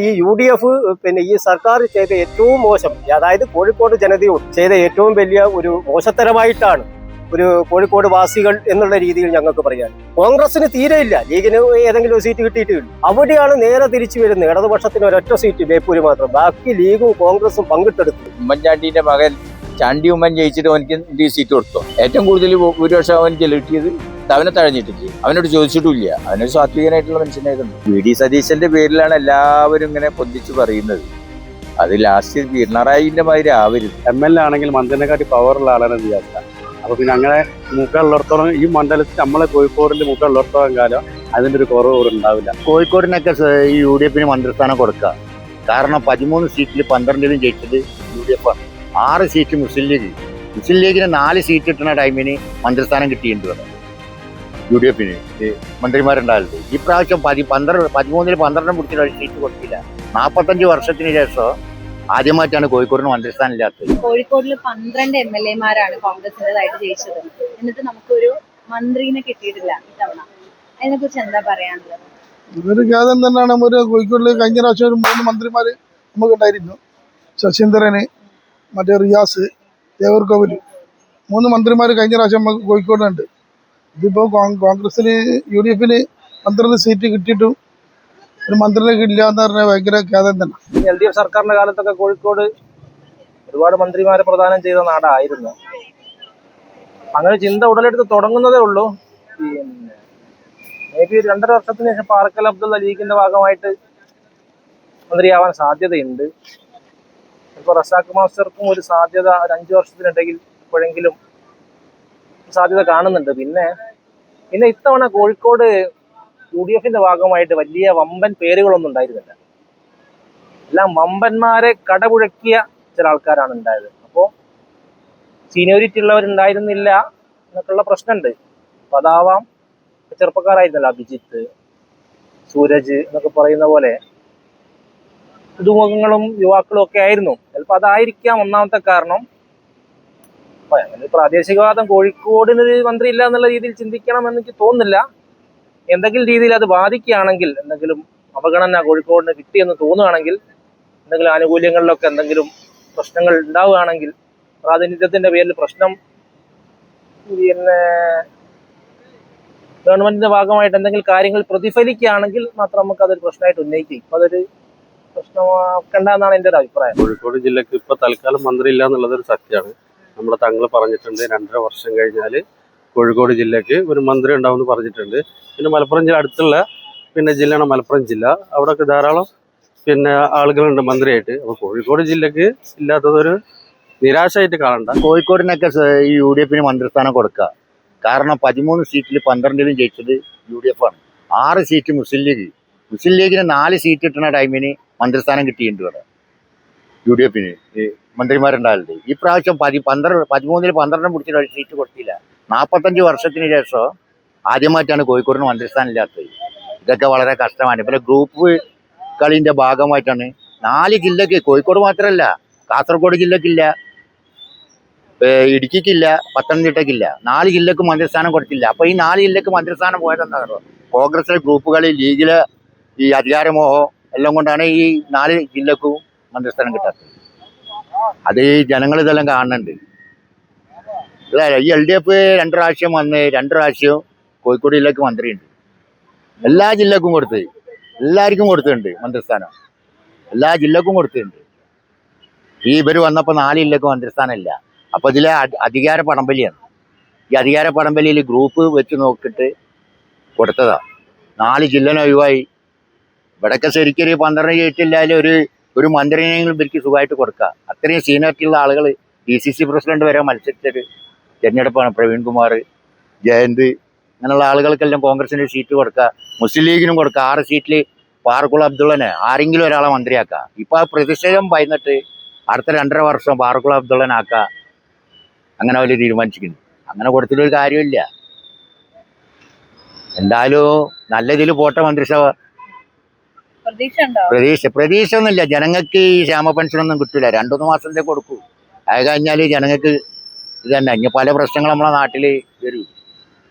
ഈ UDF പിന്നെ ഈ സർക്കാർ ചെയ്ത ഏറ്റവും മോശം, അതായത് കോഴിക്കോട് ജനതയോട് ചെയ്ത ഏറ്റവും വലിയ ഒരു മോശത്തരമായിട്ടാണ് ഒരു കോഴിക്കോട് വാസികൾ എന്നുള്ള രീതിയിൽ ഞങ്ങൾക്ക് പറയാൻ. കോൺഗ്രസിന് തീരെയില്ല, ലീഗിന് ഏതെങ്കിലും സീറ്റ് കിട്ടിയിട്ടില്ല. അവിടെയാണ് നേരെ തിരിച്ചു വരുന്നത്. ഇടതുപക്ഷത്തിന് ഒരൊറ്റ സീറ്റ് ബേപ്പൂര് മാത്രം, ബാക്കി ലീഗും കോൺഗ്രസും പങ്കിട്ടെടുത്തു. ഉമ്മൻചാണ്ടിന്റെ മകൻ ചാണ്ടി ഉമ്മൻ ജയിച്ചിട്ട് അവനക്ക് സീറ്റ് കൊടുത്തു. ഏറ്റവും കൂടുതൽ ഭൂരിപക്ഷം അവനക്ക് കിട്ടിയത് അവനെ തഴഞ്ഞിട്ടില്ല. അവനോട് ചോദിച്ചിട്ടില്ല. അവനൊരു സാത്വികനായിട്ടുള്ള മനുഷ്യനായിരുന്നു. VD സതീശന്റെ പേരിലാണ് എല്ലാവരും ഇങ്ങനെ പൊന്തിച്ച് പറയുന്നത്. അത് ലാസ്റ്റ് പിണറായിന്റെ മാതിരി ആവരുത്. MLA ആണെങ്കിൽ മന്ത്രിനെക്കാട്ടി പവറുള്ള ആളാണ് റിയാസ്. അപ്പൊ പിന്നെ അങ്ങനെ മൂക്കുള്ളിടത്തോളം ഈ മണ്ഡലത്തിൽ നമ്മളെ കോഴിക്കോടിൽ മൂക്കുള്ളിടത്തോളം കാലം അതിന്റെ ഒരു കുറവ് ഉണ്ടാവില്ല. കോഴിക്കോടിനൊക്കെ ഈ UDF മന്ത്രിസ്ഥാനം കൊടുക്കുക. കാരണം 13 സീറ്റിൽ 12 ജയിച്ചത് UDF ആണ്. 6 സീറ്റ് മുസ്ലിം ലീഗ്. മുസ്ലിം ലീഗിന് 4 സീറ്റ് കിട്ടുന്ന ടൈമിന് മന്ത്രിസ്ഥാനം കിട്ടിയിട്ടുണ്ട്. UDF മന്ത്രിമാരുണ്ടാവില്ല. ഈ പ്രാവശ്യം 13 12 പിടിച്ചിട്ട് ഒരു സീറ്റ് കൊടുത്തില്ല. 45 വർഷത്തിന് ശേഷം ആദ്യമായിട്ടാണ് കോഴിക്കോടിന് മന്ത്രിസ്ഥാനം ഇല്ലാത്തത്. കോഴിക്കോടിൽ 12 MLA-മാരാണ് കോൺഗ്രസിൻ്റെതായിട്ട് ജയിച്ചത്. എന്നിട്ട് നമുക്കൊരു മന്ത്രിനെ കിട്ടിയിട്ടില്ല ഇത്തവണ. അതിനെ കുറിച്ച് എന്താ പറയാനുള്ളത്? ഇതൊരു ഖേദം തന്നെയാണ്. ഒരു കോഴിക്കോടിൽ കഴിഞ്ഞ പ്രാവശ്യം ഒരു 3 മന്ത്രിമാർ നമുക്ക് ഉണ്ടായിരുന്നു. ശശീന്ദ്രന്, മറ്റേ റിയാസ്, ദേവർകോവില്, 3 മന്ത്രിമാർ കഴിഞ്ഞ പ്രാവശ്യം നമുക്ക് കോഴിക്കോടുണ്ട്. ഇതിപ്പോൾ കോൺഗ്രസിന് UDF 12 സീറ്റ് കിട്ടിയിട്ടും ഒരു മന്ത്രിനെ ഇല്ല എന്ന് പറഞ്ഞാൽ ഭയങ്കര ഖേദം തന്നെ. LDF സർക്കാരിന്റെ കാലത്തൊക്കെ കോഴിക്കോട് ഒരുപാട് മന്ത്രിമാരെ പ്രദാനം ചെയ്ത നാടായിരുന്നു. അങ്ങനെ ചിന്ത ഉടലെടുത്ത് തുടങ്ങുന്നതേ ഉള്ളൂ. പിന്നെ മേ ബി 2.5 വർഷത്തിന് ശേഷം പാറക്കൽ അബ്ദുള്ള ലീഗിന്റെ ഭാഗമായിട്ട് മന്ത്രിയാവാൻ സാധ്യതയുണ്ട്. ഇപ്പോൾ റസാഖ് മാസ്റ്റർക്കും ഒരു സാധ്യത 5 വർഷത്തിനിടയിൽ എപ്പോഴെങ്കിലും സാധ്യത കാണുന്നുണ്ട്. പിന്നെ ഇത്തവണ കോഴിക്കോട് UDF ഭാഗമായിട്ട് വലിയ വമ്പൻ പേരുകളൊന്നും ഉണ്ടായിരുന്നില്ല. എല്ലാം വമ്പന്മാരെ കടപുഴക്കിയ ചില ആൾക്കാരാണ് ഉണ്ടായത്. അപ്പോൾ സീനിയോറിറ്റി ഉള്ളവരുണ്ടായിരുന്നില്ല എന്നൊക്കെയുള്ള പ്രശ്നമുണ്ട്. അപ്പോൾ അതാവാം. ചെറുപ്പക്കാരായിരുന്നല്ലോ അഭിജിത്ത്, സൂരജ് എന്നൊക്കെ പറയുന്ന പോലെ പുതുമുഖങ്ങളും യുവാക്കളും ഒക്കെ ആയിരുന്നു. ചിലപ്പോൾ അതായിരിക്കാം ഒന്നാമത്തെ കാരണം. അപ്പൊ അങ്ങനെ പ്രാദേശികവാദം കോഴിക്കോടിന് മന്ത്രി ഇല്ല എന്നുള്ള രീതിയിൽ ചിന്തിക്കണം എന്ന് എനിക്ക് തോന്നുന്നില്ല. എന്തെങ്കിലും രീതിയിൽ അത് ബാധിക്കുകയാണെങ്കിൽ, എന്തെങ്കിലും അവഗണന കോഴിക്കോടിന് കിട്ടിയെന്ന് തോന്നുകയാണെങ്കിൽ, എന്തെങ്കിലും ആനുകൂല്യങ്ങളിലൊക്കെ എന്തെങ്കിലും പ്രശ്നങ്ങൾ ഉണ്ടാവുകയാണെങ്കിൽ, പ്രാതിനിധ്യത്തിന്റെ പേരിൽ പ്രശ്നം പിന്നെ ഗവൺമെന്റിന്റെ ഭാഗമായിട്ട് എന്തെങ്കിലും കാര്യങ്ങൾ പ്രതിഫലിക്കുകയാണെങ്കിൽ മാത്രം നമുക്ക് അതൊരു പ്രശ്നമായിട്ട് ഉന്നയിക്കും. ഇപ്പൊ അതൊരു പ്രശ്നമാക്കണ്ട എന്നാണ് എൻ്റെ ഒരു അഭിപ്രായം. കോഴിക്കോട് ജില്ലക്ക് ഇപ്പൊ തൽക്കാലം മന്ത്രി ഇല്ല എന്നുള്ളത് ഒരു സത്യമാണ്. നമ്മുടെ തങ്ങൾ പറഞ്ഞിട്ടുണ്ട് 2.5 വർഷം കഴിഞ്ഞാൽ കോഴിക്കോട് ജില്ലക്ക് ഒരു മന്ത്രി ഉണ്ടാവുമെന്ന് പറഞ്ഞിട്ടുണ്ട്. പിന്നെ മലപ്പുറം ജില്ല അടുത്തുള്ള ജില്ലയാണ് മലപ്പുറം ജില്ല. അവിടെയൊക്കെ ധാരാളം ആളുകളുണ്ട് മന്ത്രിയായിട്ട്. അപ്പോൾ കോഴിക്കോട് ജില്ലക്ക് ഇല്ലാത്തതൊരു നിരാശയായിട്ട് കാണണ്ട. കോഴിക്കോടിനൊക്കെ ഈ UDF മന്ത്രിസ്ഥാനം കൊടുക്കുക. കാരണം 13 സീറ്റിൽ 12 ജയിച്ചത് UDF ആണ്. 6 സീറ്റ് മുസ്ലിം ലീഗ്. മുസ്ലിം ലീഗിന് 4 സീറ്റ് കിട്ടുന്ന ടൈമിന് മന്ത്രിസ്ഥാനം കിട്ടിയിട്ടുണ്ട്. UDF മന്ത്രിമാരുണ്ടാവില്ല. ഈ പ്രാവശ്യം 13 12 പിടിച്ചിട്ട് ഒരു സീറ്റ് കൊടുത്തില്ല. 45 വർഷത്തിന് ശേഷം ആദ്യമായിട്ടാണ് കോഴിക്കോടിന് മന്ത്രിസ്ഥാനം ഇല്ലാത്തത്. ഇതൊക്കെ വളരെ കഷ്ടമാണ്. പിന്നെ ഗ്രൂപ്പ് കളിന്റെ ഭാഗമായിട്ടാണ് 4 ജില്ലക്ക്, കോഴിക്കോട് മാത്രമല്ല, കാസർഗോഡ് ജില്ലക്കില്ല, ഇടുക്കിക്കില്ല, പത്തനംതിട്ടക്കില്ല, 4 ജില്ലക്ക് മന്ത്രിസ്ഥാനം കൊടുത്തില്ല. അപ്പൊ ഈ 4 ജില്ലക്ക് മന്ത്രിസ്ഥാനം പോയതെന്താണോ? കോൺഗ്രസിലെ ഗ്രൂപ്പ് കളി, ലീഗിലെ ഈ അധികാരമോഹം എല്ലാം കൊണ്ടാണ് ഈ 4 ജില്ലക്കും മന്ത്രിസ്ഥാനം കിട്ടാത്തത്. അത് ഈ ജനങ്ങൾ ഇതെല്ലാം കാണുന്നുണ്ട്. ഈ LDF 2 പ്രാവശ്യം വന്ന് 2 പ്രാവശ്യം കോഴിക്കോട് ജില്ലക്ക് മന്ത്രിയുണ്ട്. എല്ലാ ജില്ലക്കും കൊടുത്ത്, എല്ലാവർക്കും കൊടുത്തിട്ടുണ്ട് മന്ത്രിസ്ഥാനം. എല്ലാ ജില്ലക്കും കൊടുത്തിട്ടുണ്ട്. ഈ ഇവർ വന്നപ്പോൾ 4 ജില്ലക്ക് മന്ത്രിസ്ഥാനം ഇല്ല. അപ്പോൾ ഇതിലെ അധികാര പടംവലിയാണ്. ഈ അധികാര പടംവലിയിൽ ഗ്രൂപ്പ് വെച്ച് നോക്കിയിട്ട് കൊടുത്തതാ. 4 ജില്ലനെ ഒഴിവായി. ഇവിടെയൊക്കെ ശരിക്കൊരു 12 ജയിച്ചില്ലാലും ഒരു മന്ത്രിനെങ്കിലും ഇവർക്ക് സുഖമായിട്ട് കൊടുക്കുക. അത്രയും സീനിയറിറ്റിയുള്ള ആളുകൾ, DCC പ്രസിഡന്റ് വരെ മത്സരിച്ചൊരു തെരഞ്ഞെടുപ്പാണ്. പ്രവീൺ കുമാർ, ജയന്ത്, അങ്ങനെയുള്ള ആളുകൾക്കെല്ലാം കോൺഗ്രസിന് സീറ്റ് കൊടുക്കുക. മുസ്ലിം ലീഗിനും കൊടുക്കുക. 6 സീറ്റിൽ പാറക്കുള അബ്ദുള്ളനെ ആരെങ്കിലും ഒരാളെ മന്ത്രിയാക്കുക. ഇപ്പൊ ആ പ്രതിഷേധം ഭയന്നിട്ട് അടുത്ത 2.5 വർഷം പാറക്കുള അബ്ദുള്ളനാക്കുക. അങ്ങനെ അവർ തീരുമാനിച്ചിരിക്കുന്നു. അങ്ങനെ കൊടുത്തിട്ടൊരു കാര്യമില്ല. എന്തായാലും നല്ല ഇതിൽ പോട്ടെ മന്ത്രിസഭ. പ്രതീക്ഷ ഒന്നുമില്ല. ജനങ്ങൾക്ക് ഈ ക്ഷേമ പെൻഷനൊന്നും കിട്ടില്ല. 2-3 മാസത്തേക്ക് കൊടുക്കൂ. അത് കഴിഞ്ഞാൽ ജനങ്ങൾക്ക് ഇത് തന്നെ. ഇനി പല പ്രശ്നങ്ങൾ നമ്മളെ നാട്ടിൽ വരും.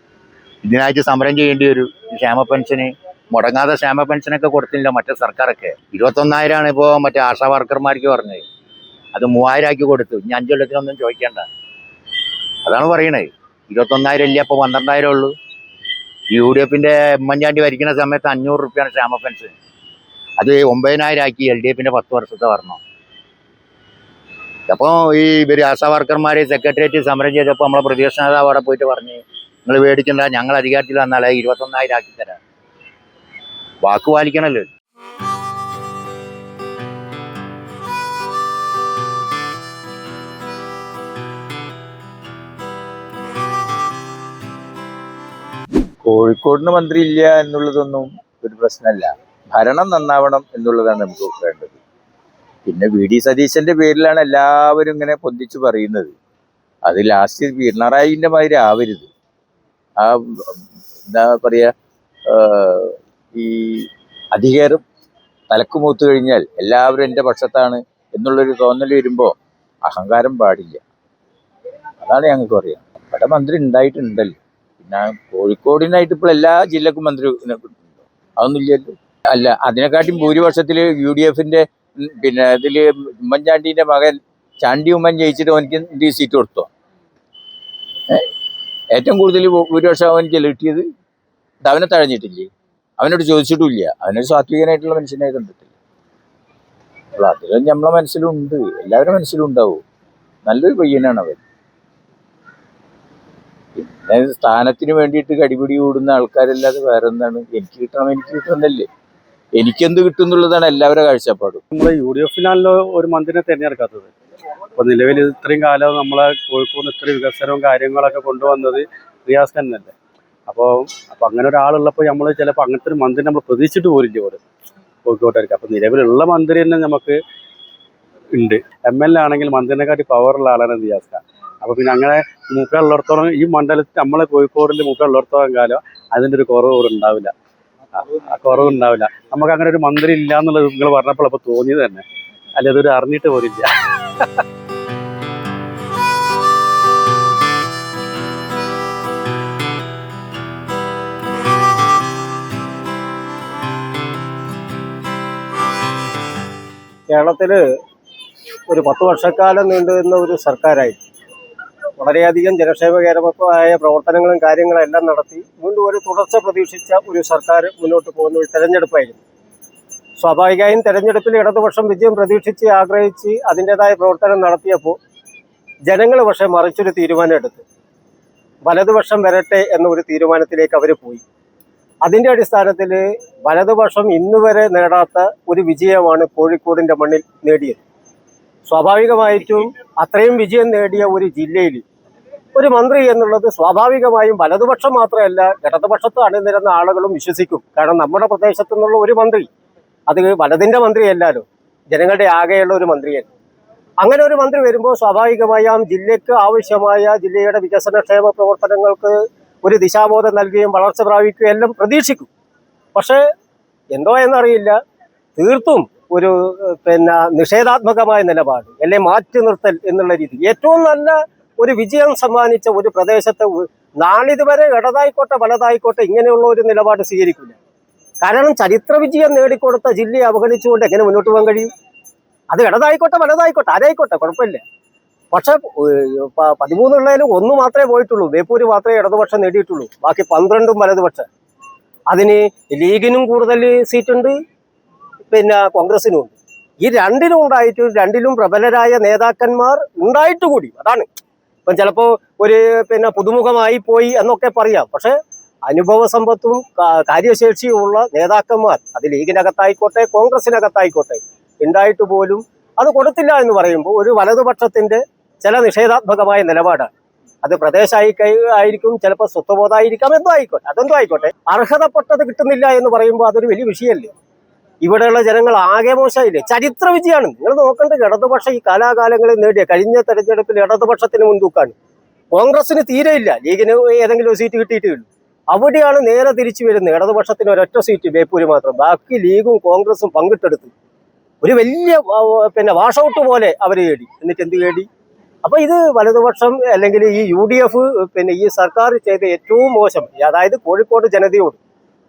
ഇതിനായിട്ട് സമരം ചെയ്യേണ്ടി വരും. ക്ഷേമ പെൻഷന് മുടങ്ങാതെ ക്ഷേമ പെൻഷനൊക്കെ കൊടുത്തില്ല മറ്റേ സർക്കാരൊക്കെ. 21,000 ഇപ്പോൾ മറ്റേ ആശാ വർക്കർമാർക്ക് പറഞ്ഞത്. അത് 3,000 ആക്കി കൊടുത്തു. ഇനി 5 കൊല്ലത്തിനൊന്നും ചോദിക്കണ്ട. അതാണ് പറയണത്. 21,000 ഇല്ല, ഇപ്പോൾ 12,000 ഉള്ളൂ. UDF-ന്റെ ഉമ്മൻചാണ്ടി ഭരിക്കുന്ന സമയത്ത് 500 റുപ്യാണ് ക്ഷേമ പെൻഷൻ. അത് 9,000 ആക്കി LDF-ന്റെ 10 വർഷത്തെ ഭരണം. അപ്പോൾ ഈ ഇവർ ആശാ വർക്കർമാർ സെക്രട്ടേറിയറ്റ് സമരം ചെയ്തപ്പോൾ നമ്മളെ പ്രതിപക്ഷ നേതാവ് അവിടെ പോയിട്ട് പറഞ്ഞ്, നിങ്ങൾ മേടിക്കണ്ട, ഞങ്ങൾ അധികാരത്തിൽ വന്നാൽ 21,000 ആക്കി തരാം. വാക്ക് പാലിക്കണല്ലോ. കോഴിക്കോടിന് മന്ത്രി ഇല്ല എന്നുള്ളതൊന്നും ഒരു പ്രശ്നമല്ല. ഭരണം നന്നാവണം എന്നുള്ളതാണ് നമുക്ക് വേണ്ടത്. പിന്നെ VD സതീശന്റെ പേരിലാണ് എല്ലാവരും ഇങ്ങനെ പൊന്തിച്ച് പറയുന്നത്. അത് ലാസ്റ്റ് പിണറായിന്റെ മാതിരി ആവരുത്. ആ എന്താ പറയാ, ഈ അധികാരം തലക്ക് മൂത്ത് കഴിഞ്ഞാൽ എല്ലാവരും എൻ്റെ പക്ഷത്താണ് എന്നുള്ളൊരു തോന്നൽ വരുമ്പോൾ അഹങ്കാരം പാടില്ല. അതാണ് ഞങ്ങൾക്ക് പറയാം. ഇവിടെ മന്ത്രി ഉണ്ടായിട്ടുണ്ടല്ലോ. പിന്നെ കോഴിക്കോടിനായിട്ട് ഇപ്പോൾ എല്ലാ ജില്ലക്കും മന്ത്രി അതൊന്നും ഇല്ലല്ലോ. അല്ല, അതിനെക്കാട്ടും ഭൂരിപക്ഷത്തിൽ UDF-ന്റെ പിന്നെ ഇതിൽ ഉമ്മൻചാണ്ടീൻ്റെ മകൻ ചാണ്ടി ഉമ്മൻ ജയിച്ചിട്ട് അവനക്ക് സീറ്റ് കൊടുത്തോ? ഏറ്റവും കൂടുതൽ ഭൂരിപക്ഷം അവനക്ക് കിട്ടിയത്. അവനെ തഴഞ്ഞിട്ടില്ലേ? അവനോട് ചോദിച്ചിട്ടുമില്ല. അവനൊരു സാത്വികനായിട്ടുള്ള മനുഷ്യനെ കണ്ടിട്ടില്ല. അപ്പോൾ അതിലും നമ്മളെ മനസ്സിലുണ്ട്, എല്ലാവരുടെ മനസ്സിലും ഉണ്ടാവും. നല്ലൊരു പയ്യനാണ് അവൻ. പിന്നെ സ്ഥാനത്തിന് വേണ്ടിയിട്ട് കടിപിടി കൂടുന്ന ആൾക്കാരല്ലാതെ വേറെ എന്താണ്? എനിക്ക് കിട്ടണമെന്നല്ലേ, എനിക്കെന്ത് കിട്ടും എന്നുള്ളതാണ് എല്ലാവരുടെ കാഴ്ചപ്പാടും. നമ്മൾ UDF-നാണല്ലോ ഒരു മന്ത്രിനെ തിരഞ്ഞെടുക്കാത്തത്. അപ്പോൾ നിലവിൽ ഇത്രയും കാലം നമ്മളെ കോഴിക്കോട് ഇത്രയും വികസനവും കാര്യങ്ങളൊക്കെ കൊണ്ടുവന്നത് റിയാസ് തന്നെയല്ലേ. അപ്പോൾ അങ്ങനെ ഒരാളുള്ളപ്പോൾ നമ്മൾ ചിലപ്പോൾ അങ്ങനത്തെ ഒരു മന്ത്രി നമ്മൾ പ്രതീക്ഷിച്ചിട്ട് പോരില്ല ഇവിടെ കോഴിക്കോട്ടായിരിക്കും. അപ്പോൾ നിലവിലുള്ള മന്ത്രി തന്നെ നമുക്ക് ഉണ്ട്. MLA ആണെങ്കിൽ മന്ത്രിനെക്കാട്ടി പവറുള്ള ആളാണ് റിയാസ് ഖാൻ. അപ്പോൾ പിന്നെ അങ്ങനെ മൂപ്പുള്ളിടത്തോളം ഈ മണ്ഡലത്തിൽ നമ്മളെ കോഴിക്കോടിൽ മൂപ്പുള്ളിടത്തോളം കാലം അതിൻ്റെ ഒരു കുറവ് ഉണ്ടാവില്ല. കുറവുണ്ടാവില്ല. നമുക്ക് അങ്ങനെ ഒരു മന്ത്രി ഇല്ല എന്നുള്ളത് നിങ്ങൾ പറഞ്ഞപ്പോൾ അപ്പോൾ തോന്നിയത് തന്നെ. അല്ലെ, അതൊരു അറിഞ്ഞിട്ട് പോലില്ല. കേരളത്തിൽ ഒരു 10 വർഷക്കാലം നീണ്ടുനിന്ന ഒരു സർക്കാരായി വളരെയധികം ജനക്ഷേമകരമായ പ്രവർത്തനങ്ങളും കാര്യങ്ങളും എല്ലാം നടത്തി വീണ്ടും ഒരു തുടർച്ച പ്രതീക്ഷിച്ച ഒരു സർക്കാർ മുന്നോട്ട് പോകുന്ന ഒരു തെരഞ്ഞെടുപ്പായിരുന്നു. സ്വാഭാവികമായും തെരഞ്ഞെടുപ്പിൽ ഇടതുപക്ഷം വിജയം പ്രതീക്ഷിച്ച് ആഗ്രഹിച്ച് അതിൻ്റെതായ പ്രവർത്തനം നടത്തിയപ്പോൾ ജനങ്ങൾ പക്ഷേ മറിച്ചൊരു തീരുമാനം എടുത്തു. വലതുപക്ഷം വരട്ടെ എന്ന ഒരു തീരുമാനത്തിലേക്ക് അവർ പോയി. അതിൻ്റെ അടിസ്ഥാനത്തിൽ വലതുപക്ഷം ഇന്നുവരെ നേടാത്ത ഒരു വിജയമാണ് കോഴിക്കോടിൻ്റെ മണ്ണിൽ നേടിയത്. സ്വാഭാവികമായിട്ടും അത്രയും വിജയം നേടിയ ഒരു ജില്ലയിൽ ഒരു മന്ത്രി എന്നുള്ളത് സ്വാഭാവികമായും വലതുപക്ഷം മാത്രമല്ല ഇടതുപക്ഷത്ത് അണിനിരുന്ന ആളുകളും വിശ്വസിക്കും. കാരണം നമ്മുടെ പ്രദേശത്തു നിന്നുള്ള ഒരു മന്ത്രി, അത് വലതിൻ്റെ മന്ത്രിയല്ലല്ലോ, ജനങ്ങളുടെ ആകെയുള്ള ഒരു മന്ത്രിയല്ല. അങ്ങനെ ഒരു മന്ത്രി വരുമ്പോൾ സ്വാഭാവികമായും ജില്ലയ്ക്ക് ആവശ്യമായ ജില്ലയുടെ വികസനക്ഷേമ പ്രവർത്തനങ്ങൾക്ക് ഒരു ദിശാബോധം നൽകുകയും വളർച്ച പ്രാപിക്കുകയും എല്ലാം പ്രതീക്ഷിക്കും. പക്ഷേ എന്തോ എന്നറിയില്ല, തീർത്തും ഒരു നിഷേധാത്മകമായ നിലപാട്, അല്ലെ മാറ്റി നിർത്തൽ എന്നുള്ള രീതി. ഏറ്റവും നല്ല ഒരു വിജയം സമ്മാനിച്ച ഒരു പ്രദേശത്ത് നാളിതുവരെ ഇടതായിക്കോട്ടെ വലതായിക്കോട്ടെ ഇങ്ങനെയുള്ള ഒരു നിലപാട് സ്വീകരിക്കില്ല. കാരണം ചരിത്ര വിജയം നേടിക്കൊടുത്ത ജില്ലയെ അവഗണിച്ചുകൊണ്ട് എങ്ങനെ മുന്നോട്ട് പോകാൻ കഴിയും? അത് ഇടതായിക്കോട്ടെ വലതായിക്കോട്ടെ ആരായിക്കോട്ടെ കുഴപ്പമില്ല. പക്ഷെ 13 ഉള്ളതിലും 1 മാത്രമേ പോയിട്ടുള്ളൂ. ബേപ്പൂര് മാത്രമേ ഇടതുപക്ഷം നേടിയിട്ടുള്ളൂ. ബാക്കി 12ഉം വലതുപക്ഷം. അതിന് ലീഗിനും കൂടുതൽ സീറ്റുണ്ട്, പിന്നെ കോൺഗ്രസിനും ഉണ്ട്. ഈ രണ്ടിലും ഉണ്ടായിട്ടും രണ്ടിലും പ്രബലരായ നേതാക്കന്മാർ ഉണ്ടായിട്ട് കൂടി അതാണ് ഇപ്പം ചിലപ്പോൾ ഒരു പുതുമുഖമായി പോയി എന്നൊക്കെ പറയാം. പക്ഷെ അനുഭവ സമ്പത്തും കാര്യശേഷിയുമുള്ള നേതാക്കന്മാർ അത് ലീഗിനകത്തായിക്കോട്ടെ കോൺഗ്രസിനകത്തായിക്കോട്ടെ ഉണ്ടായിട്ട് പോലും അത് കൊടുത്തില്ല എന്ന് പറയുമ്പോൾ ഒരു വലതുപക്ഷത്തിന്റെ ചില നിഷേധാത്മകമായ നിലപാടാണ്. അത് ആയിരിക്കും, ചിലപ്പോൾ സ്വത്വബോധമായിരിക്കാം, അതെന്തോ ആയിക്കോട്ടെ. അർഹതപ്പെട്ടത് കിട്ടുന്നില്ല എന്ന് പറയുമ്പോൾ അതൊരു വലിയ വിഷയമല്ലേ? ഇവിടെയുള്ള ജനങ്ങൾ ആകെ മോശമായില്ലേ? ചരിത്ര വിജയമാണ്. നിങ്ങൾ നോക്കേണ്ടത് ഇടതുപക്ഷം ഈ കാലാകാലങ്ങളിൽ നേടിയ കഴിഞ്ഞ തെരഞ്ഞെടുപ്പിൽ ഇടതുപക്ഷത്തിന് മുൻതൂക്കാണ്. കോൺഗ്രസിന് തീരെയില്ല, ലീഗിന് ഏതെങ്കിലും ഒരു സീറ്റ് കിട്ടിയിട്ടേ അവിടെയാണ് നേരെ തിരിച്ചു വരുന്നത്. ഇടതുപക്ഷത്തിന് ഒരൊറ്റ സീറ്റ് ബേപ്പൂര് മാത്രം, ബാക്കി ലീഗും കോൺഗ്രസും പങ്കിട്ടെടുത്തു. ഒരു വലിയ വാഷൗട്ട് പോലെ അവർ നേടി. എന്നിട്ട് എന്ത് നേടി? അപ്പൊ ഇത് വലതുപക്ഷം അല്ലെങ്കിൽ ഈ UDF ഈ സർക്കാർ ചെയ്ത ഏറ്റവും മോശം, അതായത് കോഴിക്കോട് ജനതയോട്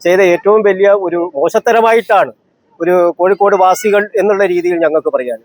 ചെയ്ത ഏറ്റവും വലിയ ഒരു മോശത്തരമായിട്ടാണ് ഒരു കോഴിക്കോട് വാസികൾ എന്നുള്ള രീതിയിൽ ഞങ്ങൾക്ക് പറയാൻ